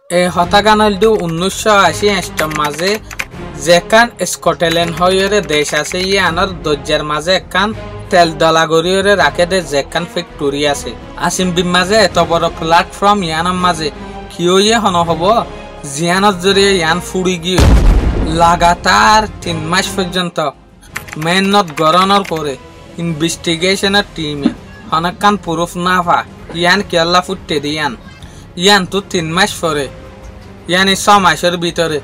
এই হত্যাকাণ্ডটো 1980 মাঝে যেখান স্কটল্যান্ড হইরে দেশ আছে ইয়ানোর দরজার মাঝে একখান তেল দলা গড়িয়ে রাখে দে যেখান ফ্যাক্টরি আছে আসিমবির মাঝে এত বড় প্ল্যাটফর্ম ইয়ানোর মাঝে কিয় ইয়ে হন হব জিয়ানোর জরিয়ে ইয়ান ফুড়ি গিয়ে লাগাতার 3 মাস পর্যন্ত মেহনত গড়ানোর পরে ইনভেস্টিগেশনের টিমে হনকান প্রুফ না পা ইয়ান কেল্লা ফুটতে দিয়ান ইয়ান তো 3 মাস পরে ইয়ানি 6 মাসের ভিতরে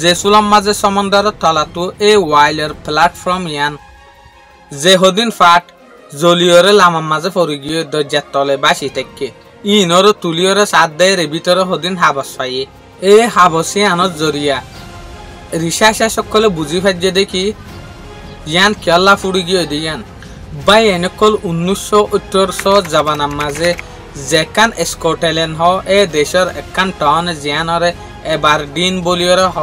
যে সুলম মাঝে সমুদ্রের তলাতো এই ওয়াইলের প্ল্যাটফর্ম ইয়ান যে হদিন ফাট জলিয়রে লামার মাঝে পড়ে গিয়ে দরজার তলে বাসি থেকে ইনরে তুলিয়রে সাত দেয়ের ভিতরে হদিন হাবস পাইয়ে এই হাবসি আনত জরিয়া রিসার্চ সকলে বুঝি ফাইজে দেখি ইয়ান কেল্লা ফুড়ি গিয়ে দিয়ান বাই এনেকল 1918 জাবানার মাঝে যেখান স্কটল্যান্ড হ এ দেশের একখান টাউন জিয়ানরে এবার দিন বলিয়রে হ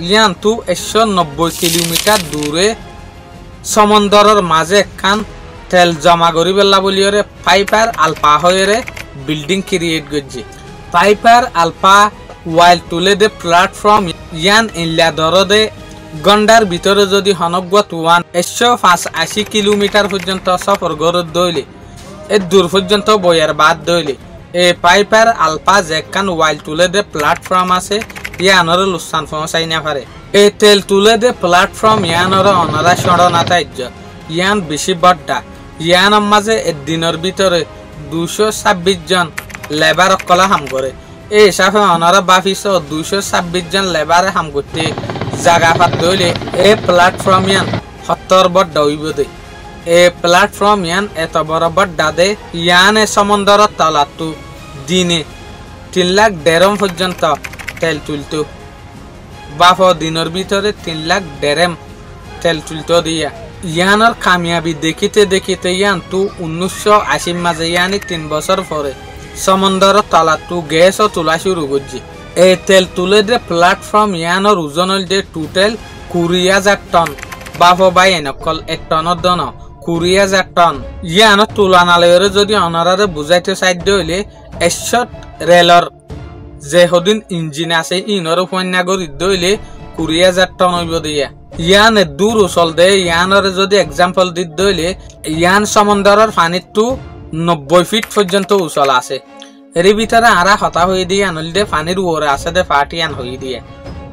ইয়ান তো 190 কিলোমিটার দূরে সমুদ্রের মাঝে একখান তেল জমা করি বেলা বলিয়রে পাইপার আলপা হয়ে বিল্ডিং ক্রিয়েট করছে পাইপার আলপা ওয়াইল তুলে দে প্ল্যাটফর্ম ইয়ান ইল্লা দরদে গন্ডার ভিতরে যদি হনগত 185 কিলোমিটার পর্যন্ত সফর গড় দইলে এ দূর পর্যন্ত বইয়ের বাদ দইলে এই পাইপার আলপা যেখান ওয়াইল তুলে দে প্ল্যাটফর্ম আছে ইয়ানর লুসান পৌঁছাই না পারে এই তেল তুলে দে প্ল্যাটফর্ম ইয়ানর অনারা সড়না তাইজ ইয়ান বেশি বড্ডা ইয়ানের মাঝে একদিনের ভিতরে 226 জন লেবার কলা হাম করে এই হিসাবে অনারা বাফিস 226 জন লেবারে হাম করতে জায়গা পাত দইলে এই প্ল্যাটফর্ম ইয়ান 70 বড্ডা হইব দে এই প্ল্যাটফর্ম ইয়ান এত বড় বড্ডা দে ইয়ানে সমুদ্রের তলাতো দিনে 3,50,000 পর্যন্ত তেল তুলতো বাফ দিনের ভিতরে 3,50,000 তেল তুলতো দিয়া ইয়ানোর কামিয়াবি দেখিতে দেখিতে ইয়ান তো 1980 মাঝে ইয়ানি 3 বছর পরে সমুদ্রের তলাতো গ্যাসও তোলা শুরু করছে এই তেল তুলে দে প্ল্যাটফর্ম ইয়ানোর ওজন হল দে টোটাল 20,000 টন বাফ বাই এনেকল 1 টনের দন 20,000 টন ইয়ানোর তুলনালয়রে যদি অনারারে বুঝাইতে সাধ্য হইলে এসত রেলর যে হদিন ইঞ্জিন আছে ইনর উপন্যাগরি দইলে 20,000 টন হইব দিয়া ইয়ান দূর উচল দে ইয়ানরে যদি এক্সাম্পল দি দইলে ইয়ান সমুদ্রের পানির তো 90 ফিট পর্যন্ত উচল আছে এর ভিতরে আরা হতা হয়ে দিয়ে আনল দে পানির ওরে আছে দে ফাটিয়ান হয়ে দিয়ে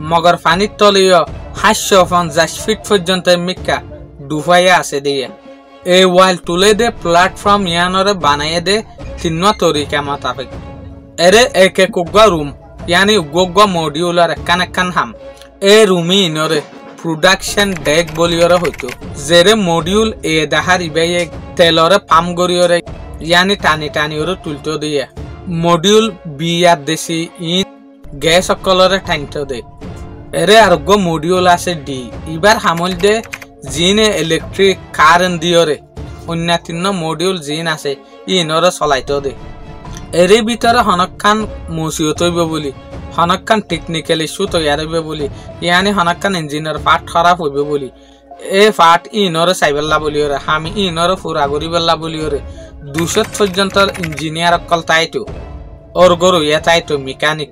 মগর পানির তলীয় 750 ফিট পর্যন্ত মিক্কা ডুবাইয়া আছে দিয়ে এই ওয়াইল তুলে দে প্ল্যাটফর্ম ইয়ানরে বানাইয়ে দে 3 তরিকা মোতাবেক এরে এক রুম ইয়ানি উগ্র মডিউলার একখান হাম এই রুমি ইনরে প্রোডাকশন ডেক বলিয়রে হইতো জেরে মডিউল এ দাহার ইবাইয়ে তেলরে পাম গরিয়রে ইয়ানি টানি টানি ওরে তুলতো দিয়ে মডিউল বি আর দেশি ইন গ্যাস সকলরে টাইনতো দে এরে আরোগ্য মডিউল আছে ডি ইবার হামল দে জিনে ইলেকট্রিক কারেন্ট দিয়রে অন্য 3 মডিউল জিন আছে ইনরে চলাইতো দে এর ভিতরে হনকান মুসিয়ত হইব বলি হনকান টেকনিক্যাল ইস্যু তৈয়ার হইব বলি ইয়ানি হনকান ইঞ্জিনের পার্ট খারাপ হইব বলি এ পার্ট ইনরে চাইবেলা বলি ওরে আমি ইনরে ফুরা করিবেলা বলি ওরে 200 পর্যন্ত ইঞ্জিনিয়ার অকল তাইতো ওর গরু ইয়া তাইতো মেকানিক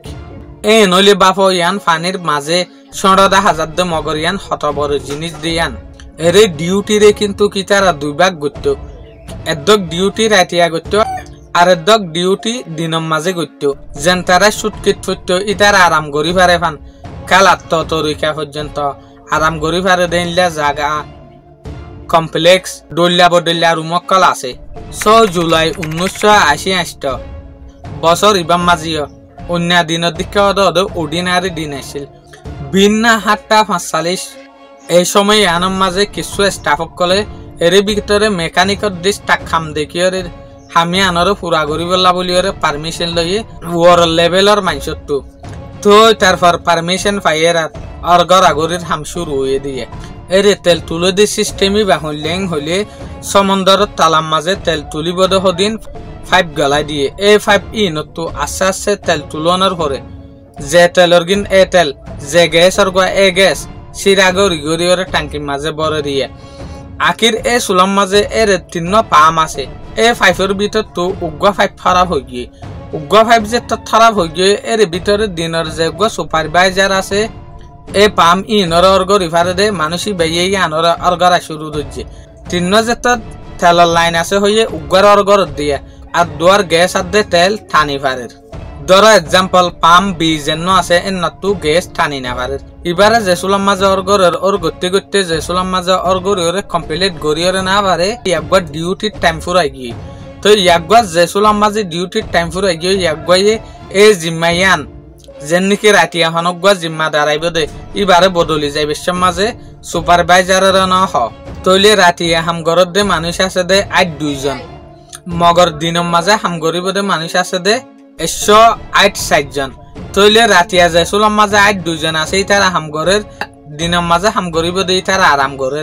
এ নলি বাপ ইয়ান পানির মাঝে 16,000 দে মগর ইয়ান হত বড় জিনিস দিয়ান এরে ডিউটি রে কিন্তু কি তারা 2 ভাগ করত একদক ডিউটি রাতিয়া করত আর দক ডিউটি দিনম মাঝে করত যেন তারা সুটকিট ফুটতো ইতার আরাম করি পারে ফান কালাত তরিকা পর্যন্ত আরাম করি পারে দেনলা জায়গা কমপ্লেক্স ডল্লা বডল্লা রুমকল আছে 6 জুলাই 1980 বছর ইবাম মাজিও অন্য দিনের দিকে অর্ডিনারি দিন আসছিল ভিন্ন 7:45 এই সময় আনম মাঝে কিছু স্টাফ সকলে এর ভিতরে মেকানিকর দিস টাক খাম দেখিয়ে আমি আনরে পুরা করিবেলা বলিওরে পারমিশন লইয়ে ওর লেভেলর মাইনসত তো তারপর পারমিশন পাইয়ের আর গড়াগড়ির হাম শুরু হয়ে দিয়ে এরে তেল তুলে দি সিস্টেমই বাহুল্যাং হলে সমুদ্রের তালাম মাঝে তেল তুলিব দিন 5 গলাই দিয়ে এই 5 ইনতো আস্তে আস্তে তেল তুলনার পরে যে তেলর গিন এ তেল যে গ্যাসর গা এ গ্যাস সিরা গড়ি গড়িওরে টাঙ্কির মাঝে বড় দিয়ে আখির এ সুলম মাঝে এর 3 পাম আছে এই 5 ভিতর তো উগ্র 5 খারাপ হয়ে গিয়ে উগ্র ফাইভ যে খারাপ হয়ে গিয়ে এর ভিতরে দিনের যে সুপারভাইজার আছে এ পাম ইনর অর্গ রিফারে দে মানুষই বেয়ে আনর অর্গরা শুরু হচ্ছে তিন যে তেলের লাইন আছে হয়ে উগ্র অর্গর দিয়ে আর দুয়ার গ্যাস আর দে তেল টানি ফারের ধরো এক্সাম্পল পাম বিজেন আছে এন্নতু গ্যাস টানি না পারে এবারে জেসুলাম মাঝে অর্গরের ওর গতি গতি জেসুলাম মাঝে অর্গরিওরে কমপ্লিট গরিওরে না পারে একবার ডিউটির টাইম ফুরাই গিয়ে তো একবার জেসুলাম মাঝে ডিউটির টাইম ফুরাই গিয়ে একবারে এ জিম্মাইয়ান যেন নাকি রাতিয়া হনক জিম্মা দাঁড়াইব দে এবারে বদলি যায় বিশ্বের মাঝে সুপারভাইজারের ন হ তৈলে রাতিয়া হামগরত দে মানুষ আছে দে 8-2 মগর দিনের মাঝে হামগরিব দে মানুষ আছে দে 108 জন তৈলে রাতিয়া জেসুলাম মাঝে 8-2 আছে তারা হামগরের দিনের মাঝে হামগরিব দে তারা আরাম করে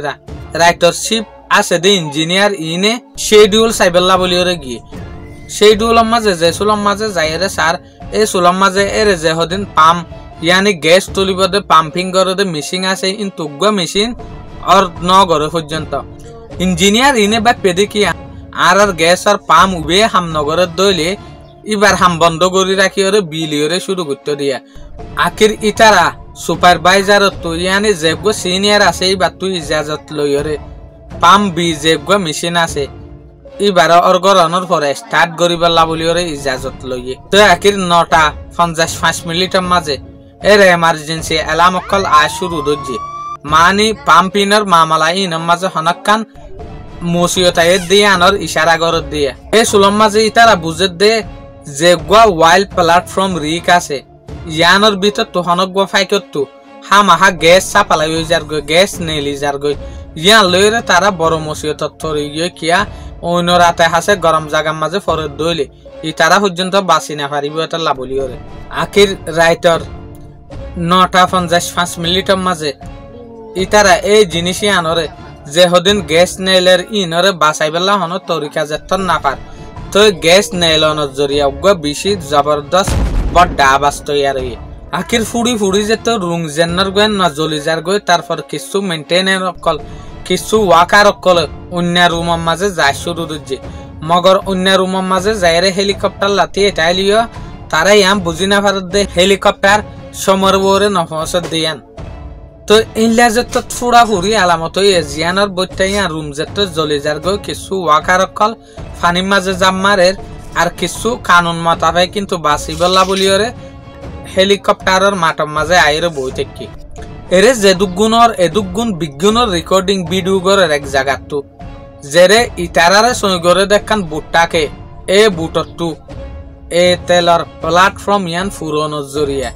রাইটারশিপ আছে দে ইঞ্জিনিয়ার ইনে শিডিউল সাইবেল্লা বলিওরে গিয়ে শিডিউলের মাঝে জেসুলাম মাঝে যাইরে স্যার এই সুলাম মাঝে এর যে হদিন পাম ইয়ানি গ্যাস তুলিব দে পাম্পিং করে দে মেশিন আছে ইনতুগ্গ মেশিন আর ন গরে পর্যন্ত ইঞ্জিনিয়ার ইনে বা পেদে কি আর গ্যাস আর পাম উবে হাম নগরের দইলে এবার হাম বন্ধ করে রাখি ওরে বিলিওরে শুরু করতে দিয়া আখির ইতারা সুপারভাইজার তো ইয়ানি যেগো সিনিয়র আছে এবার তুই ইজাজত লইরে পাম বি যেগো মেশিন আছে এবার অর্গরণর পরে স্টার্ট করিবাল্লা বলি ওরে ইজাজত লইয়ে তো আখির 9:55 মিনিটের মাঝে এর এমার্জেন্সি এলার্ম কল শুরু দজ্জি মানি পাম্পিনর মামলা ইনর মাঝে হনকান মুসিয়তায় দিয়ে আনর ইশারা করত দিয়ে এই সুলম মাঝে ইতারা বুঝে দে যে ওয়াইল্ড প্ল্যাটফর্ম রিক আছে ইয়ানোর ভিতর তো হনক ফাইকত হামাহা গ্যাস চাপালাই হয়ে যার গই গ্যাস নেলি যার গই ইয়ান লইরে তারা বড় মুসিয়ত থরি গিয়ে কিয়া অন্য রাতে হাসে গরম জায়গার মাঝে ফরে দইলে ই তারা পর্যন্ত বাঁচি না পারিব এটা লাভলি ওরে আখির রাইটর 9:55 মিনিটের মাঝে ই তারা এই জিনিসই আনরে যে হদিন গ্যাস নেলের ইনরে বাঁচাইবেলা হন তরিকা যেতন না পার তো গ্যাস নেলনের জরিয়া বেশি জবরদস্ত বড় আবাস তৈরি আখির ফুড়ি যেত রুং জেনার গয়ে না জ্বলি যার গয়ে তারপর কিছু মেনটেনের অকল কিছু ওয়াকার অকল অন্য রুমের মাঝে যায় শুরু দিচ্ছে মগর অন্য রুমের মাঝে যাইরে হেলিকপ্টার লাতি এটাইলিও তারাই আম বুঝি না পারে দে হেলিকপ্টার সমর বরে নফসত দিয়ান তো ইনলা যেত ফুড়া ফুড়ি আলামত এজিয়ানোর বইটাইয়া রুম যেত জ্বলি যার গয়ে কিছু ওয়াকার অকল ফানির মাঝে জাম মারের আর কিছু কানুন মোতাবেক কিন্তু বাঁচিবলা বলিওরে হেলিকপ্টারের মাঠের মাঝে আইরে বই থাকি এরে এদুগুণ বিজ্ঞানের রেকর্ডিং ভিডিও গরের এক জায়গাতো যেরে ইতারারে সই গরে দেখান বুটটাকে এ বুটরটু এ তেলর প্ল্যাটফর্ম ইয়ান ফুরনোর জরিয়া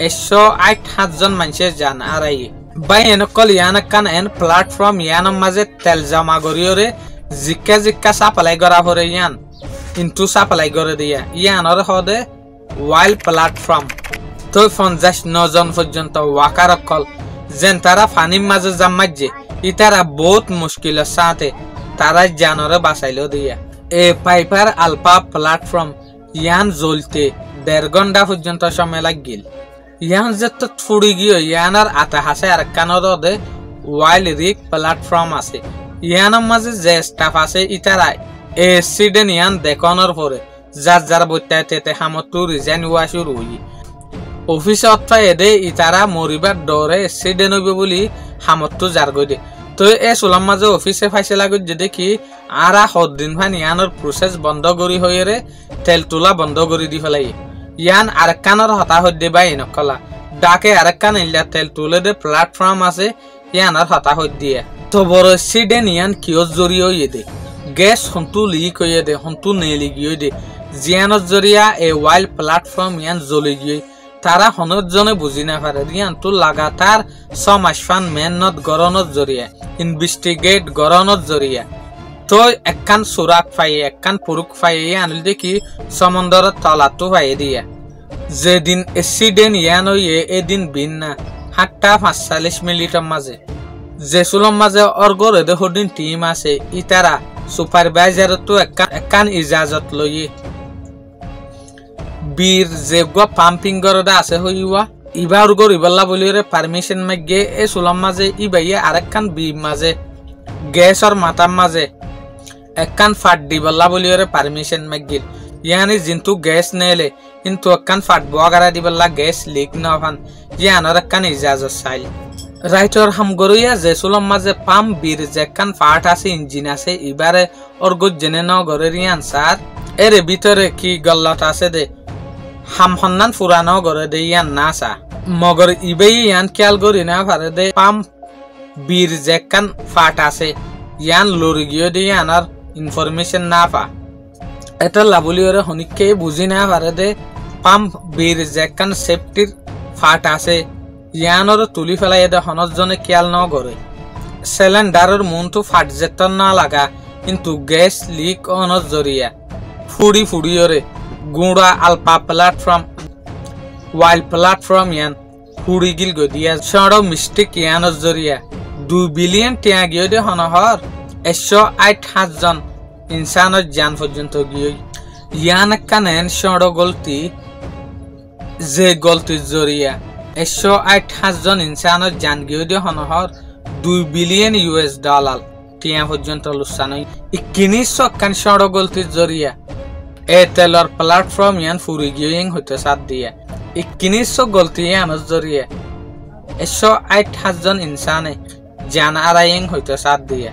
108 জন মানুষে জান আর আই বাই এনকল ইয়ান কান এন প্ল্যাটফর্ম ইয়ানের মাঝে তেল জমা করিওরে জিক্কা সাপ্লাই করা হরে ইয়ান ইনটু সাপ্লাই করে দিয়া ইয়ানর হদে ওয়াইল্ড প্ল্যাটফর্ম তো 59 জন পর্যন্ত ওয়াকার অকল যেন তারা ফানির মাঝে জামাইছে ইতারা বহুত মুশকিলের সাথে তারা জানরে বাঁচাইলো দিয়া এ পাইপার আলপা প্ল্যাটফর্ম ইয়ান জ্বলতে 1.5 ঘন্টা পর্যন্ত সময় লাগিল ইয়ান যেত ফুড়ি গিয়ে ইয়ানার আতা হাসে আর কানর দে ওয়াইল্ড রিক প্ল্যাটফর্ম আছে ইয়ানের মাঝে যে স্টাফ আছে ইতারা এক্সিডেন্ট ইয়ান দেখানোর পরে যার বইতে তেতে হামতু রিজাইন হওয়া শুরু হই অফিসে অথবা এদে ইতারা মরিবার ডরে এক্সিডেন্ট হইবে বলি হামতু যার গই দে তো এ সুলাম মাঝে অফিসে ফাইসলা গই যে দেখি আরা হদিন ভান ইয়ানোর প্রসেস বন্ধ করি হইরে তেল তোলা বন্ধ করি দি ফেলাই ইয়ান আরেকখানোর হতা হইদে বাই নকলা ডাকে আরেকখান ইল্লা তেল তুলে দে প্ল্যাটফর্ম আছে ইয়ানোর হতা হই দিয়ে তো বড় এক্সিডেন্ট ইয়ান কিয় জড়ি হইয়ে দে গ্যাস হন্তু লিক হইয়ে দে হন্তু নেলি গিয়ে দে জিয়ানোর জরিয়া এ ওয়াইল্ড প্ল্যাটফর্ম ইয়ান জ্বলি গিয়ে তারা হনের জনে বুঝি না পারে ইয়ান তো লাগাতার 6 মাস ফান মেহনত গরনের জরিয়া ইনভেস্টিগেট গরনের জরিয়া তো একখান সুরাক পাই একখান পুরুক পাই আনিল দেখি সমুদ্রের তলাতো পাই দিয়া যেদিন এক্সিডেন্ট ইয়ান হইয়ে এদিন ভিন্না 8:45 মিনিটের মাঝে জেসুলম মাঝে অর্গর এদে হদিন টিম আছে ইতারা সুপারভাইজার তো একখান ইজাজত লইয়ে বীর যেগুয়া পাম্পিং গরদা আছে হইয়া ইবার গর ইবাল্লা বলিরে পারমিশন মাগে এ সুলম মাঝে ইবাইয়া আরেকখান বি মাঝে গ্যাসর মাথার মাঝে একখান ফাট দিবাল্লা বলিরে পারমিশন মাগিল यानी जिंतु गैस नेले इंतु अक्कन फाट बोगरा दिबल्ला गैस लीक नफान यानर अक्कन इजाजत साइल राइटर हम गरुया जेसुलम माजे पाम बीर जेक्कन फाट आसे इंजिन आसे इबारे और गुज जने न गरेरियान सार एरे ভিতরে কি গল্লত আছে দে হাম হন্নান পুরানো গরে দে ইয়ান নাসা মগর ইবেই ইয়ান খেয়াল করি না পারে দে পাম বীর জেকান ফাট আছে ইয়ান লরি গিয়ে দে ইয়ানার ইনফরমেশন না পা এটা লাবলিওরে হনিকে বুঝি না পারে দে পাম বীর জেকান সেফটির ফাট আছে ইয়ানর তুলি ফেলাই দে হনজ জনে খেয়াল ন করে সিলিন্ডারের মুনটু ফাট যেতন না লাগা কিন্তু গ্যাস লিক অনজ জরিয়া ফুড়ি ফুড়িওরে গুড়া আলপা প্ল্যাটফর্ম ওয়াইল প্ল্যাটফর্ম ইয়ান ফুড়ি গিল গদিয়া সড় মিস্টেক ইয়ানর জরিয়া 2 বিলিয়ন টিয়া গিয়ে দে হনহর 108 জন ইনসানের জান পর্যন্ত গিয়ে ইয়ান কানেন সড় গলতি যে গলতির জরিয়া 108 জন ইনসানের জান গিয়ে দে হনহর 2 বিলিয়ন ইউএস ডলার টিয়া পর্যন্ত লুসান 2100 কান সড় গলতির জরিয়া এতেলর প্ল্যাটফর্ম ইয়ান ফুরি গিয়েং হইতে সাথ দিয়া 2100 গলতি ইয়ানর জরিয়া 108 জন ইনসানে জান আরাইং হইতে সাথ দিয়া